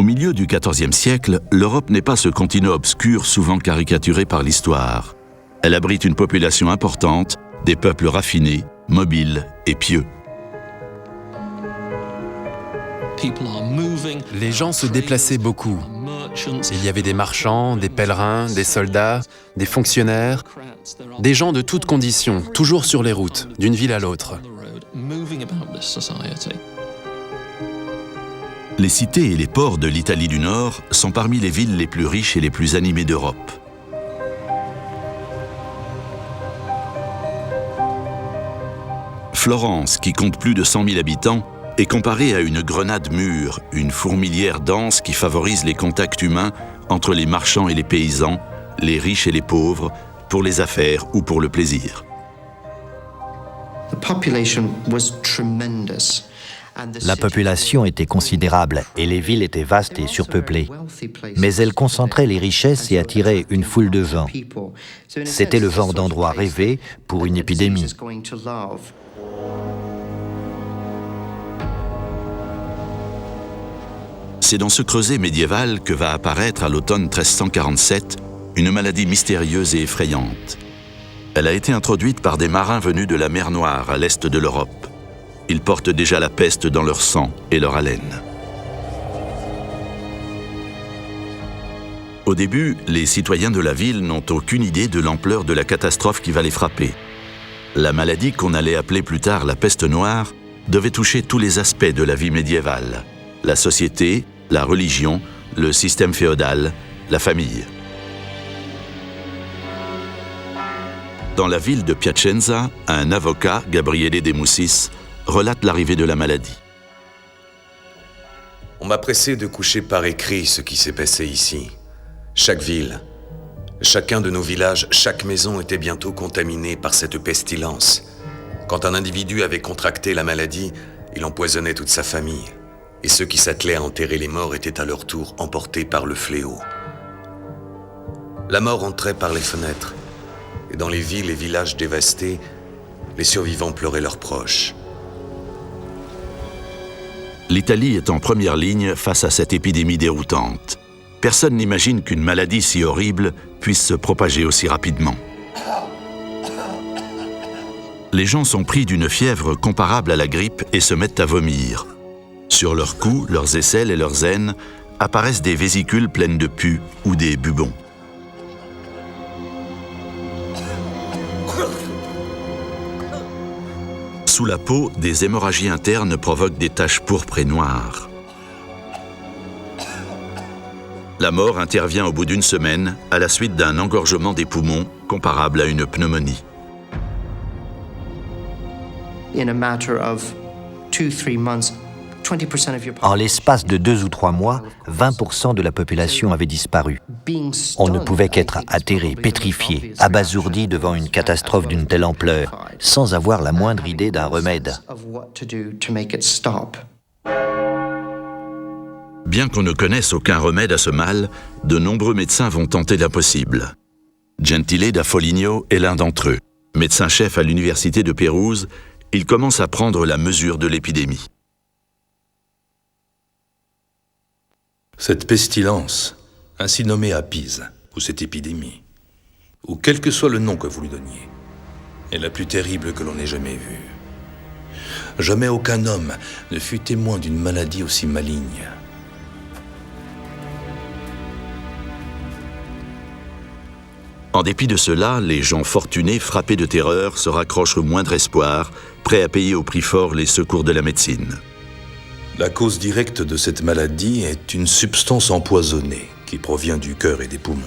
Au milieu du XIVe siècle, l'Europe n'est pas ce continent obscur souvent caricaturé par l'histoire. Elle abrite une population importante, des peuples raffinés, mobiles et pieux. Les gens se déplaçaient beaucoup. Il y avait des marchands, des pèlerins, des soldats, des fonctionnaires, des gens de toutes conditions, toujours sur les routes, d'une ville à l'autre. Les cités et les ports de l'Italie du Nord sont parmi les villes les plus riches et les plus animées d'Europe. Florence, qui compte plus de 100 000 habitants, est comparée à une grenade mûre, une fourmilière dense qui favorise les contacts humains entre les marchands et les paysans, les riches et les pauvres, pour les affaires ou pour le plaisir. La population était considérable et les villes étaient vastes et surpeuplées. Mais elles concentraient les richesses et attiraient une foule de gens. C'était le genre d'endroit rêvé pour une épidémie. C'est dans ce creuset médiéval que va apparaître à l'automne 1347 une maladie mystérieuse et effrayante. Elle a été introduite par des marins venus de la mer Noire à l'est de l'Europe. Ils portent déjà la peste dans leur sang et leur haleine. Au début, les citoyens de la ville n'ont aucune idée de l'ampleur de la catastrophe qui va les frapper. La maladie qu'on allait appeler plus tard la peste noire devait toucher tous les aspects de la vie médiévale. La société, la religion, le système féodal, la famille. Dans la ville de Piacenza, un avocat, Gabriele De Mussis, relate l'arrivée de la maladie. On m'a pressé de coucher par écrit ce qui s'est passé ici. Chaque ville, chacun de nos villages, chaque maison était bientôt contaminée par cette pestilence. Quand un individu avait contracté la maladie, il empoisonnait toute sa famille. Et ceux qui s'attelaient à enterrer les morts étaient à leur tour emportés par le fléau. La mort entrait par les fenêtres, et dans les villes et villages dévastés, les survivants pleuraient leurs proches. L'Italie est en première ligne face à cette épidémie déroutante. Personne n'imagine qu'une maladie si horrible puisse se propager aussi rapidement. Les gens sont pris d'une fièvre comparable à la grippe et se mettent à vomir. Sur leurs cous, leurs aisselles et leurs aines apparaissent des vésicules pleines de pus ou des bubons. Sous la peau, des hémorragies internes provoquent des taches pourpres et noires. La mort intervient au bout d'une semaine à la suite d'un engorgement des poumons comparable à une pneumonie. En l'espace de 2 ou 3 mois, 20% de la population avait disparu. On ne pouvait qu'être atterré, pétrifié, abasourdi devant une catastrophe d'une telle ampleur, sans avoir la moindre idée d'un remède. Bien qu'on ne connaisse aucun remède à ce mal, de nombreux médecins vont tenter l'impossible. Gentile da Foligno est l'un d'entre eux. Médecin-chef à l'université de Pérouse, il commence à prendre la mesure de l'épidémie. Cette pestilence, ainsi nommée à Pise, ou cette épidémie, ou quel que soit le nom que vous lui donniez, est la plus terrible que l'on ait jamais vue. Jamais aucun homme ne fut témoin d'une maladie aussi maligne. En dépit de cela, les gens fortunés, frappés de terreur, se raccrochent au moindre espoir, prêts à payer au prix fort les secours de la médecine. La cause directe de cette maladie est une substance empoisonnée qui provient du cœur et des poumons.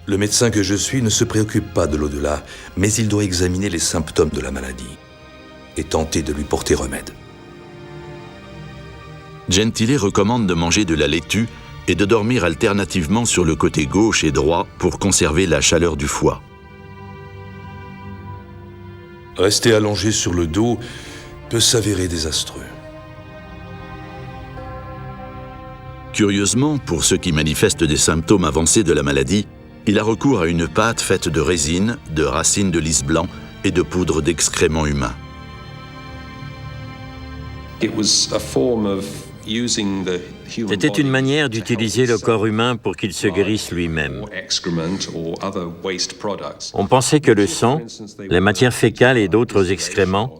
Le médecin que je suis ne se préoccupe pas de l'au-delà, mais il doit examiner les symptômes de la maladie et tenter de lui porter remède. Gentile recommande de manger de la laitue et de dormir alternativement sur le côté gauche et droit pour conserver la chaleur du foie. Rester allongé sur le dos peut s'avérer désastreux. Curieusement, pour ceux qui manifestent des symptômes avancés de la maladie, il a recours à une pâte faite de résine, de racines de lys blanc et de poudre d'excréments humains. C'était une manière d'utiliser le corps humain pour qu'il se guérisse lui-même. On pensait que le sang, les matières fécales et d'autres excréments,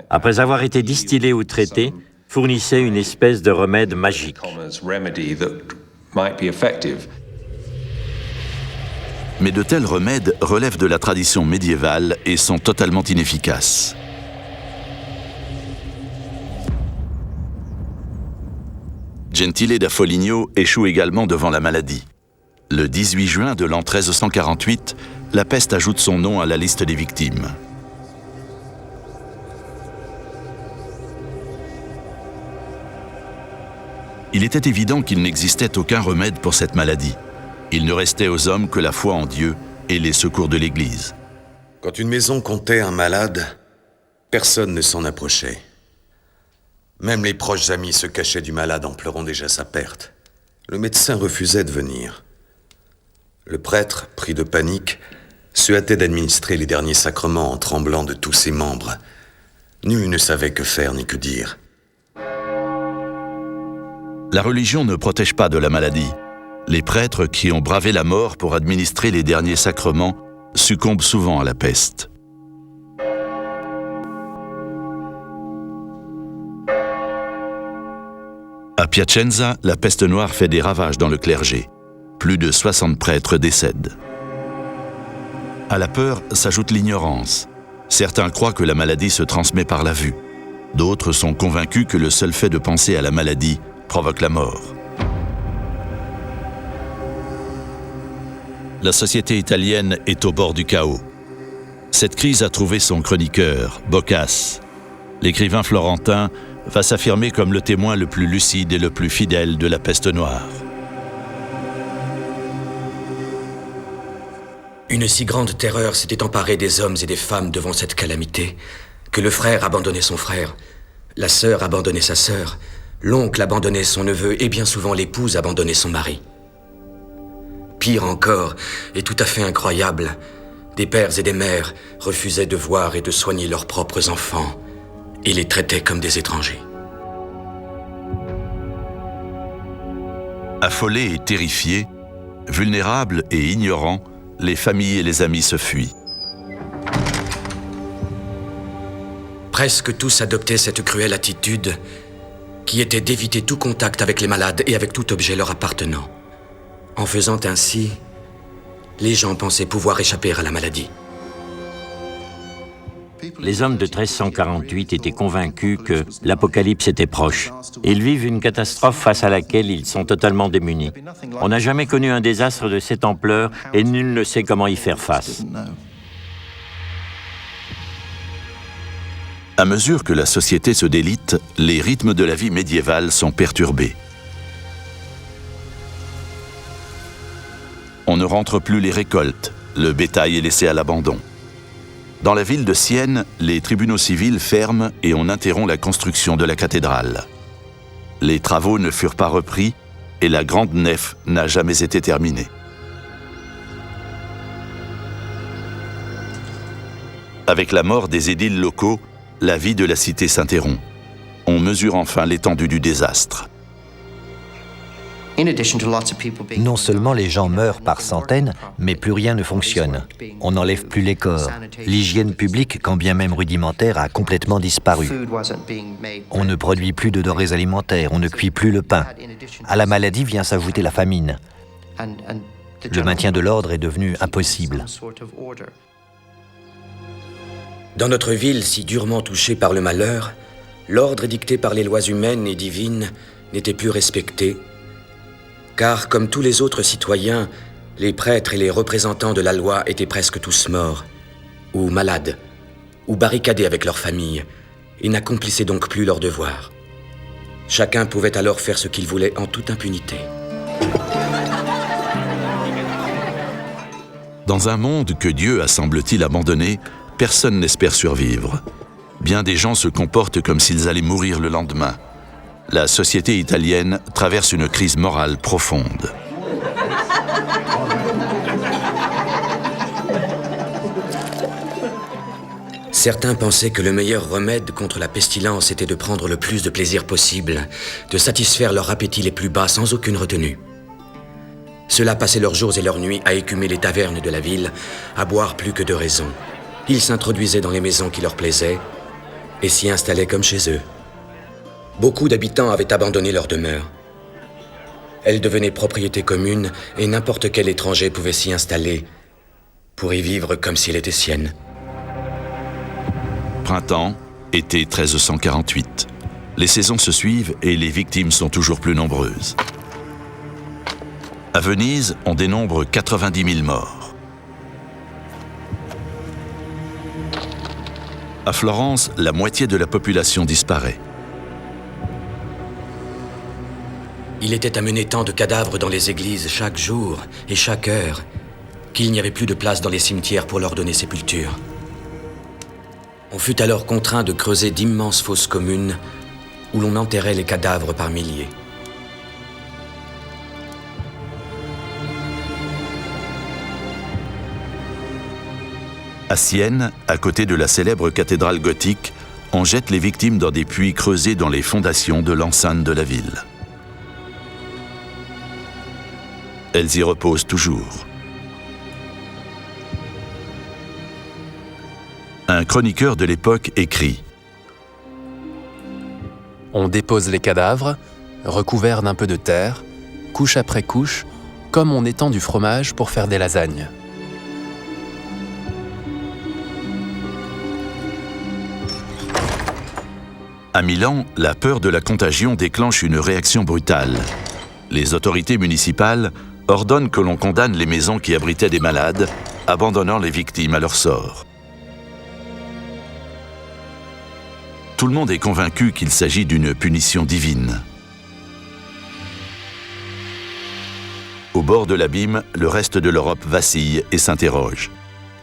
après avoir été distillés ou traités, fournissaient une espèce de remède magique. Mais de tels remèdes relèvent de la tradition médiévale et sont totalement inefficaces. Gentile da Foligno échoue également devant la maladie. Le 18 juin de l'an 1348, la peste ajoute son nom à la liste des victimes. Il était évident qu'il n'existait aucun remède pour cette maladie. Il ne restait aux hommes que la foi en Dieu et les secours de l'Église. Quand une maison comptait un malade, personne ne s'en approchait. Même les proches amis se cachaient du malade en pleurant déjà sa perte. Le médecin refusait de venir. Le prêtre, pris de panique, se hâtait d'administrer les derniers sacrements en tremblant de tous ses membres. Nul ne savait que faire ni que dire. La religion ne protège pas de la maladie. Les prêtres qui ont bravé la mort pour administrer les derniers sacrements succombent souvent à la peste. À Piacenza, la peste noire fait des ravages dans le clergé. Plus de 60 prêtres décèdent. À la peur s'ajoute l'ignorance. Certains croient que la maladie se transmet par la vue. D'autres sont convaincus que le seul fait de penser à la maladie provoque la mort. La société italienne est au bord du chaos. Cette crise a trouvé son chroniqueur, Boccace. L'écrivain florentin va s'affirmer comme le témoin le plus lucide et le plus fidèle de la peste noire. Une si grande terreur s'était emparée des hommes et des femmes devant cette calamité, que le frère abandonnait son frère, la sœur abandonnait sa sœur, l'oncle abandonnait son neveu et bien souvent l'épouse abandonnait son mari. Pire encore, et tout à fait incroyable, des pères et des mères refusaient de voir et de soigner leurs propres enfants et les traitaient comme des étrangers. Affolés et terrifiés, vulnérables et ignorants, les familles et les amis se fuient. Presque tous adoptaient cette cruelle attitude qui était d'éviter tout contact avec les malades et avec tout objet leur appartenant. En faisant ainsi, les gens pensaient pouvoir échapper à la maladie. Les hommes de 1348 étaient convaincus que l'apocalypse était proche. Ils vivent une catastrophe face à laquelle ils sont totalement démunis. On n'a jamais connu un désastre de cette ampleur et nul ne sait comment y faire face. À mesure que la société se délite, les rythmes de la vie médiévale sont perturbés. On ne rentre plus les récoltes, le bétail est laissé à l'abandon. Dans la ville de Sienne, les tribunaux civils ferment et on interrompt la construction de la cathédrale. Les travaux ne furent pas repris et la grande nef n'a jamais été terminée. Avec la mort des édiles locaux, la vie de la cité s'interrompt. On mesure enfin l'étendue du désastre. Non seulement les gens meurent par centaines, mais plus rien ne fonctionne. On n'enlève plus les corps. L'hygiène publique, quand bien même rudimentaire, a complètement disparu. On ne produit plus de denrées alimentaires, on ne cuit plus le pain. À la maladie vient s'ajouter la famine. Le maintien de l'ordre est devenu impossible. Dans notre ville si durement touchée par le malheur, l'ordre dicté par les lois humaines et divines n'était plus respecté, car comme tous les autres citoyens, les prêtres et les représentants de la loi étaient presque tous morts, ou malades, ou barricadés avec leurs familles, et n'accomplissaient donc plus leurs devoirs. Chacun pouvait alors faire ce qu'il voulait en toute impunité. Dans un monde que Dieu a, semble-t-il, abandonné, personne n'espère survivre. Bien des gens se comportent comme s'ils allaient mourir le lendemain. La société italienne traverse une crise morale profonde. Certains pensaient que le meilleur remède contre la pestilence était de prendre le plus de plaisir possible, de satisfaire leurs appétits les plus bas sans aucune retenue. Ceux-là passaient leurs jours et leurs nuits à écumer les tavernes de la ville, à boire plus que de raison. Ils s'introduisaient dans les maisons qui leur plaisaient et s'y installaient comme chez eux. Beaucoup d'habitants avaient abandonné leur demeure. Elle devenait propriété commune et n'importe quel étranger pouvait s'y installer pour y vivre comme s'il était sienne. Printemps, été 1348. Les saisons se suivent et les victimes sont toujours plus nombreuses. À Venise, on dénombre 90 000 morts. À Florence, la moitié de la population disparaît. Il était amené tant de cadavres dans les églises chaque jour et chaque heure qu'il n'y avait plus de place dans les cimetières pour leur donner sépulture. On fut alors contraint de creuser d'immenses fosses communes où l'on enterrait les cadavres par milliers. À Sienne, à côté de la célèbre cathédrale gothique, on jette les victimes dans des puits creusés dans les fondations de l'enceinte de la ville. Elles y reposent toujours. Un chroniqueur de l'époque écrit « On dépose les cadavres, recouverts d'un peu de terre, couche après couche, comme on étend du fromage pour faire des lasagnes. » À Milan, la peur de la contagion déclenche une réaction brutale. Les autorités municipales ordonnent que l'on condamne les maisons qui abritaient des malades, abandonnant les victimes à leur sort. Tout le monde est convaincu qu'il s'agit d'une punition divine. Au bord de l'abîme, le reste de l'Europe vacille et s'interroge.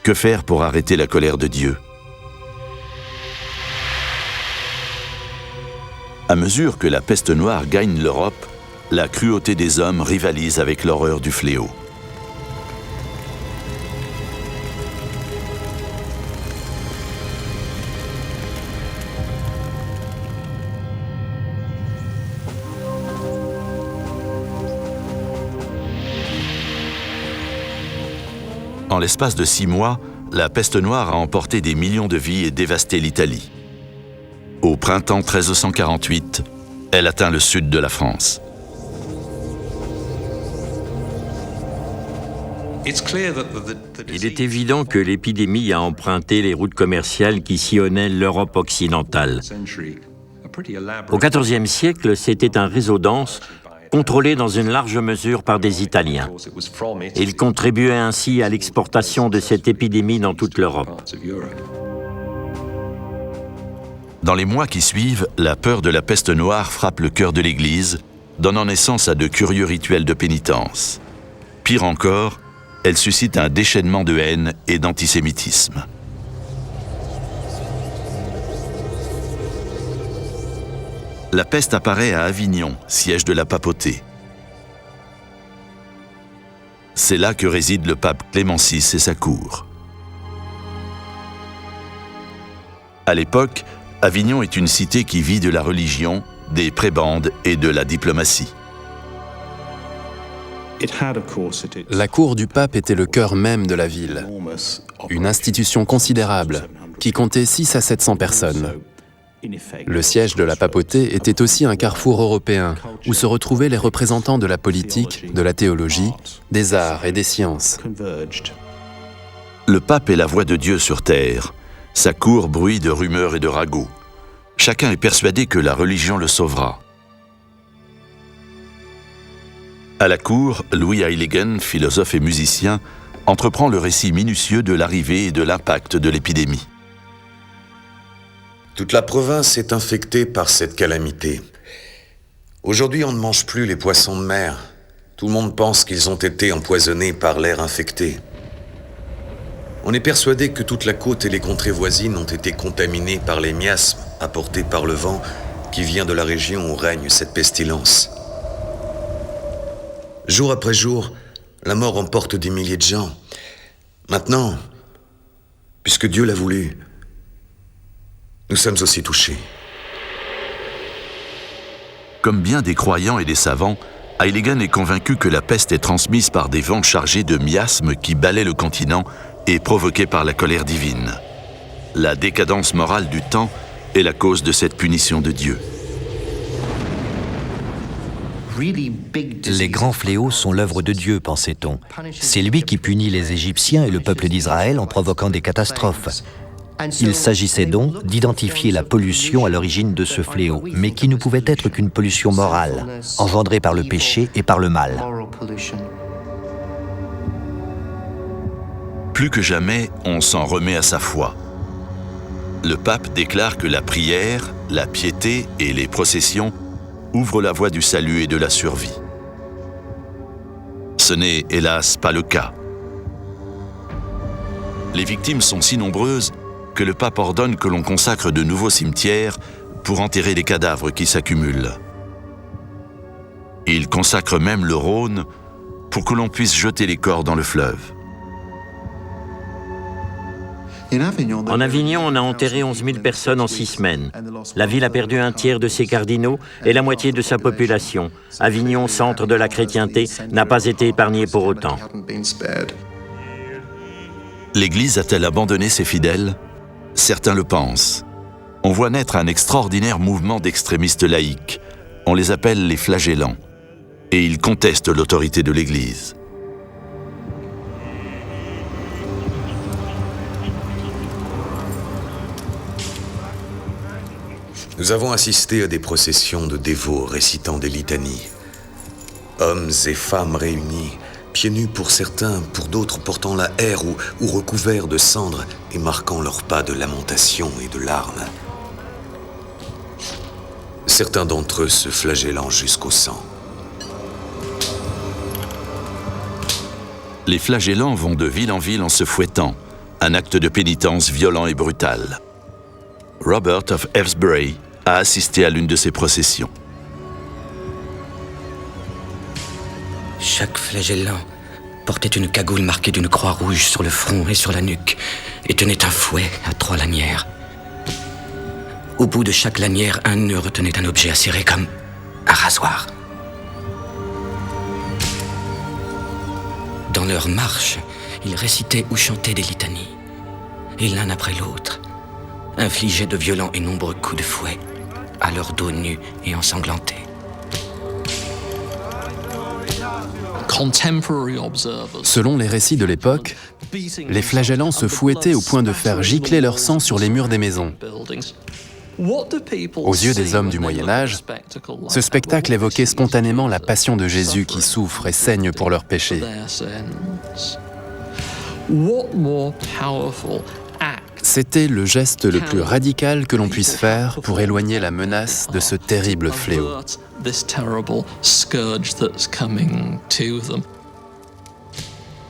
Que faire pour arrêter la colère de Dieu ? À mesure que la peste noire gagne l'Europe, la cruauté des hommes rivalise avec l'horreur du fléau. En l'espace de 6 mois, la peste noire a emporté des millions de vies et dévasté l'Italie. Au printemps 1348, elle atteint le sud de la France. Il est évident que l'épidémie a emprunté les routes commerciales qui sillonnaient l'Europe occidentale. Au XIVe siècle, c'était un réseau dense, contrôlé dans une large mesure par des Italiens. Ils contribuaient ainsi à l'exportation de cette épidémie dans toute l'Europe. Dans les mois qui suivent, la peur de la peste noire frappe le cœur de l'Église, donnant naissance à de curieux rituels de pénitence. Pire encore, elle suscite un déchaînement de haine et d'antisémitisme. La peste apparaît à Avignon, siège de la papauté. C'est là que réside le pape Clément VI et sa cour. À l'époque, Avignon est une cité qui vit de la religion, des prébendes et de la diplomatie. La cour du pape était le cœur même de la ville, une institution considérable qui comptait 600 à 700 personnes. Le siège de la papauté était aussi un carrefour européen où se retrouvaient les représentants de la politique, de la théologie, des arts et des sciences. Le pape est la voix de Dieu sur terre. Sa cour bruit de rumeurs et de ragots. Chacun est persuadé que la religion le sauvera. À la cour, Louis Heiligen, philosophe et musicien, entreprend le récit minutieux de l'arrivée et de l'impact de l'épidémie. Toute la province est infectée par cette calamité. Aujourd'hui, on ne mange plus les poissons de mer. Tout le monde pense qu'ils ont été empoisonnés par l'air infecté. On est persuadé que toute la côte et les contrées voisines ont été contaminées par les miasmes apportés par le vent qui vient de la région où règne cette pestilence. Jour après jour, la mort emporte des milliers de gens. Maintenant, puisque Dieu l'a voulu, Nous sommes aussi touchés. Comme bien des croyants et des savants, Heiligen est convaincu que la peste est transmise par des vents chargés de miasmes qui balaient le continent et provoqués par la colère divine. La décadence morale du temps est la cause de cette punition de Dieu. Les grands fléaux sont l'œuvre de Dieu, pensait-on. C'est lui qui punit les Égyptiens et le peuple d'Israël en provoquant des catastrophes. Il s'agissait donc d'identifier la pollution à l'origine de ce fléau, mais qui ne pouvait être qu'une pollution morale, engendrée par le péché et par le mal. Plus que jamais, on s'en remet à sa foi. Le pape déclare que la prière, la piété et les processions ouvrent la voie du salut et de la survie. Ce n'est, hélas, pas le cas. Les victimes sont si nombreuses que le pape ordonne que l'on consacre de nouveaux cimetières pour enterrer les cadavres qui s'accumulent. Il consacre même le Rhône pour que l'on puisse jeter les corps dans le fleuve. En Avignon, on a enterré 11 000 personnes en 6 semaines. La ville a perdu un tiers de ses cardinaux et la moitié de sa population. Avignon, centre de la chrétienté, n'a pas été épargné pour autant. L'Église a-t-elle abandonné ses fidèles ? Certains le pensent. On voit naître un extraordinaire mouvement d'extrémistes laïcs. On les appelle les flagellants. Et ils contestent l'autorité de l'Église. Nous avons assisté à des processions de dévots récitant des litanies. Hommes et femmes réunis, pieds nus pour certains, pour d'autres portant la haire ou recouverts de cendres et marquant leurs pas de lamentation et de larmes. Certains d'entre eux se flagellant jusqu'au sang. Les flagellants vont de ville en ville en se fouettant, un acte de pénitence violent et brutal. Robert of Ebbsbury a assisté à l'une de ces processions. Chaque flagellant portait une cagoule marquée d'une croix rouge sur le front et sur la nuque et tenait un fouet à 3 lanières. Au bout de chaque lanière, un nœud retenait un objet acéré comme un rasoir. Dans leur marche, ils récitaient ou chantaient des litanies. Et l'un après l'autre, infligeaient de violents et nombreux coups de fouet à leur dos nu et ensanglanté. Selon les récits de l'époque, les flagellants se fouettaient au point de faire gicler leur sang sur les murs des maisons. Aux yeux des hommes du Moyen-Âge, ce spectacle évoquait spontanément la passion de Jésus qui souffre et saigne pour leurs péchés. C'était le geste le plus radical que l'on puisse faire pour éloigner la menace de ce terrible fléau.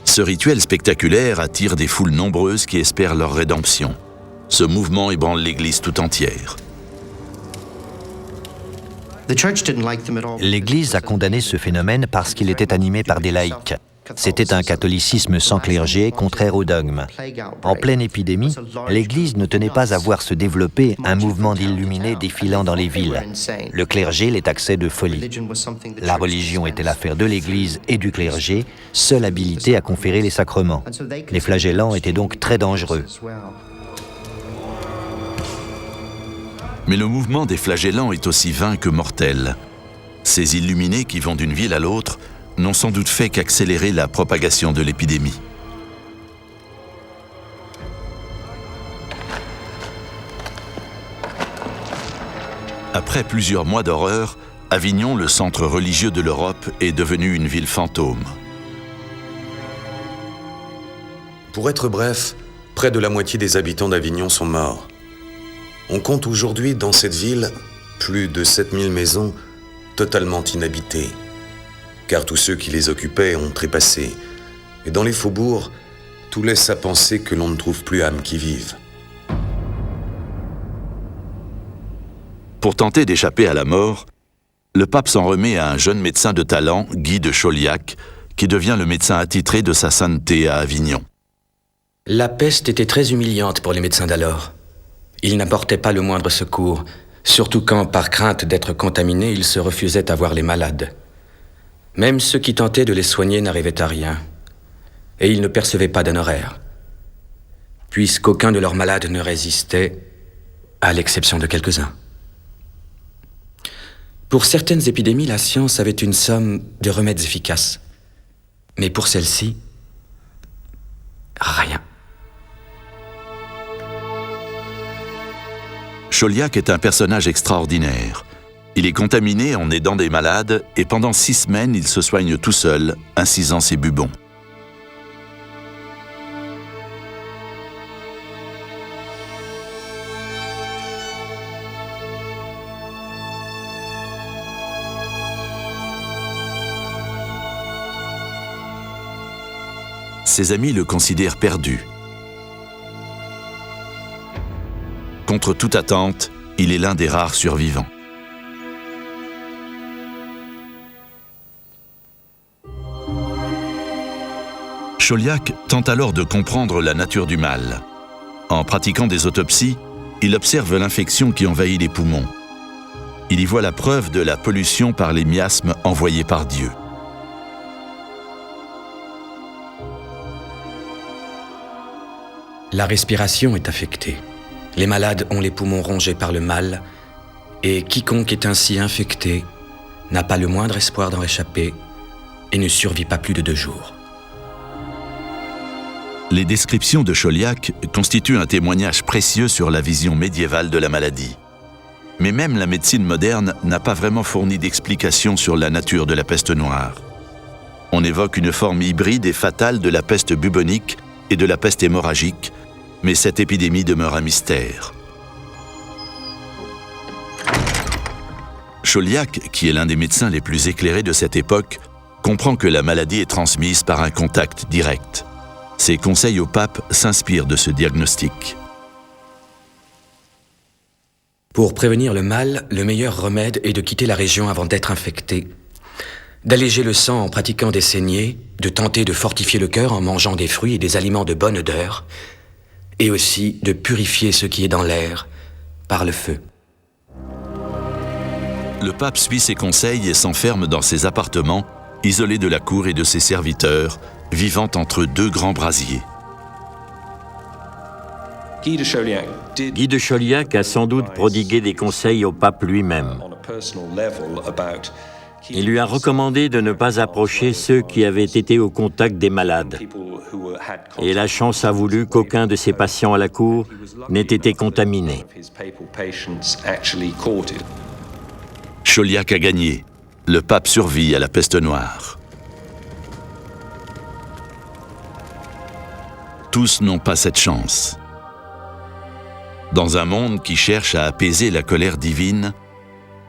Ce rituel spectaculaire attire des foules nombreuses qui espèrent leur rédemption. Ce mouvement ébranle l'Église tout entière. L'Église a condamné ce phénomène parce qu'il était animé par des laïcs. C'était un catholicisme sans clergé, contraire au dogme. En pleine épidémie, l'Église ne tenait pas à voir se développer un mouvement d'illuminés défilant dans les villes. Le clergé les taxait de folie. La religion était l'affaire de l'Église et du clergé, seule habilité à conférer les sacrements. Les flagellants étaient donc très dangereux. Mais le mouvement des flagellants est aussi vain que mortel. Ces illuminés qui vont d'une ville à l'autre n'ont sans doute fait qu'accélérer la propagation de l'épidémie. Après plusieurs mois d'horreur, Avignon, le centre religieux de l'Europe, est devenu une ville fantôme. Pour être bref, près de la moitié des habitants d'Avignon sont morts. On compte aujourd'hui dans cette ville plus de 7000 maisons totalement inhabitées, car tous ceux qui les occupaient ont trépassé. Et dans les faubourgs, tout laisse à penser que l'on ne trouve plus âme qui vive. Pour tenter d'échapper à la mort, le pape s'en remet à un jeune médecin de talent, Guy de Chauliac, qui devient le médecin attitré de sa sainteté à Avignon. La peste était très humiliante pour les médecins d'alors. Ils n'apportaient pas le moindre secours, surtout quand, par crainte d'être contaminés, ils se refusaient à voir les malades. Même ceux qui tentaient de les soigner n'arrivaient à rien, et ils ne percevaient pas d'honoraires, puisqu'aucun de leurs malades ne résistait, à l'exception de quelques-uns. Pour certaines épidémies, la science avait une somme de remèdes efficaces. Mais pour celle-ci, rien. Chauliac est un personnage extraordinaire. Il est contaminé en aidant des malades et pendant 6 semaines, il se soigne tout seul, incisant ses bubons. Ses amis le considèrent perdu. Contre toute attente, il est l'un des rares survivants. Chauliac tente alors de comprendre la nature du mal. En pratiquant des autopsies, il observe l'infection qui envahit les poumons. Il y voit la preuve de la pollution par les miasmes envoyés par Dieu. La respiration est affectée. Les malades ont les poumons rongés par le mal, et quiconque est ainsi infecté n'a pas le moindre espoir d'en réchapper et ne survit pas plus de 2 jours. Les descriptions de Chauliac constituent un témoignage précieux sur la vision médiévale de la maladie. Mais même la médecine moderne n'a pas vraiment fourni d'explication sur la nature de la peste noire. On évoque une forme hybride et fatale de la peste bubonique et de la peste hémorragique, mais cette épidémie demeure un mystère. Chauliac, qui est l'un des médecins les plus éclairés de cette époque, comprend que la maladie est transmise par un contact direct. Ses conseils au pape s'inspirent de ce diagnostic. Pour prévenir le mal, le meilleur remède est de quitter la région avant d'être infecté, d'alléger le sang en pratiquant des saignées, de tenter de fortifier le cœur en mangeant des fruits et des aliments de bonne odeur, et aussi de purifier ce qui est dans l'air par le feu. Le pape suit ses conseils et s'enferme dans ses appartements, isolé de la cour et de ses serviteurs, vivant entre 2 grands brasiers. Guy de Chauliac a sans doute prodigué des conseils au pape lui-même. Il lui a recommandé de ne pas approcher ceux qui avaient été au contact des malades. Et la chance a voulu qu'aucun de ses patients à la cour n'ait été contaminé. Chauliac a gagné. Le pape survit à la peste noire. Tous n'ont pas cette chance. Dans un monde qui cherche à apaiser la colère divine,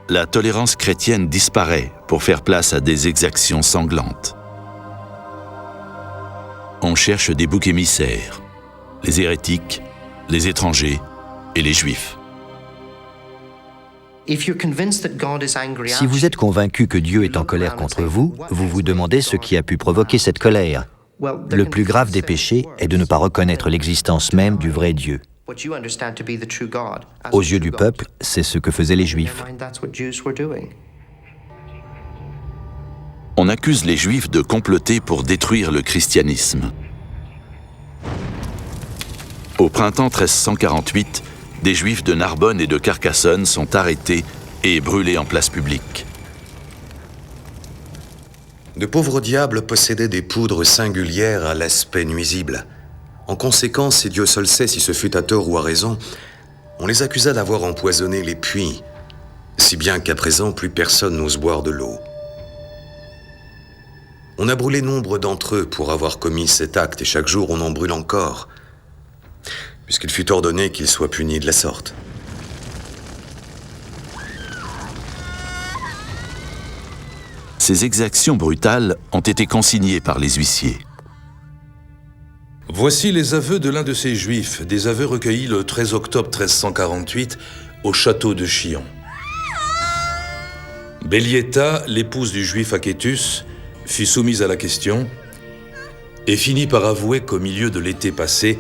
la tolérance chrétienne disparaît pour faire place à des exactions sanglantes. On cherche des boucs émissaires, les hérétiques, les étrangers et les juifs. Si vous êtes convaincu que Dieu est en colère contre vous, vous vous demandez ce qui a pu provoquer cette colère. Le plus grave des péchés est de ne pas reconnaître l'existence même du vrai Dieu. Aux yeux du peuple, c'est ce que faisaient les Juifs. On accuse les Juifs de comploter pour détruire le christianisme. Au printemps 1348, des Juifs de Narbonne et de Carcassonne sont arrêtés et brûlés en place publique. De pauvres diables possédaient des poudres singulières à l'aspect nuisible. En conséquence, et Dieu seul sait si ce fut à tort ou à raison, on les accusa d'avoir empoisonné les puits, si bien qu'à présent, plus personne n'ose boire de l'eau. On a brûlé nombre d'entre eux pour avoir commis cet acte, et chaque jour on en brûle encore, puisqu'il fut ordonné qu'ils soient punis de la sorte. Ces exactions brutales ont été consignées par les huissiers. Voici les aveux de l'un de ces Juifs, des aveux recueillis le 13 octobre 1348 au château de Chillon. Bellietta, l'épouse du Juif Achétus, fut soumise à la question et finit par avouer qu'au milieu de l'été passé,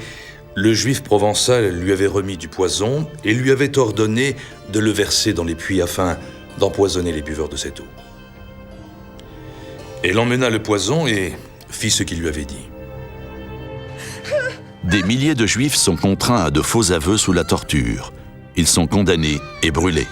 Le juif provençal lui avait remis du poison et lui avait ordonné de le verser dans les puits afin d'empoisonner les buveurs de cette eau. Elle emmena le poison et fit ce qu'il lui avait dit. Des milliers de Juifs sont contraints à de faux aveux sous la torture. Ils sont condamnés et brûlés.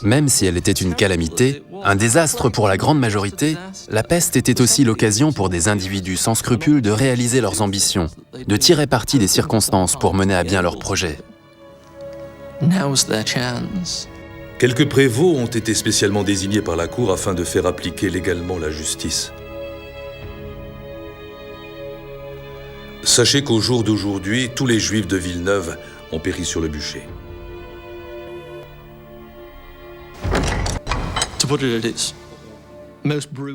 Même si elle était une calamité, un désastre pour la grande majorité, la peste était aussi l'occasion pour des individus sans scrupules de réaliser leurs ambitions, de tirer parti des circonstances pour mener à bien leurs projets. Quelques prévôts ont été spécialement désignés par la cour afin de faire appliquer légalement la justice. Sachez qu'au jour d'aujourd'hui, tous les Juifs de Villeneuve ont péri sur le bûcher.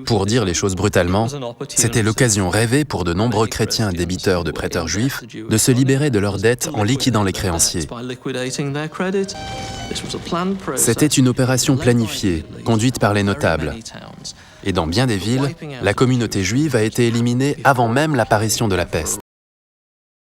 Pour dire les choses brutalement, c'était l'occasion rêvée pour de nombreux chrétiens débiteurs de prêteurs juifs de se libérer de leurs dettes en liquidant les créanciers. C'était une opération planifiée, conduite par les notables. Et dans bien des villes, la communauté juive a été éliminée avant même l'apparition de la peste.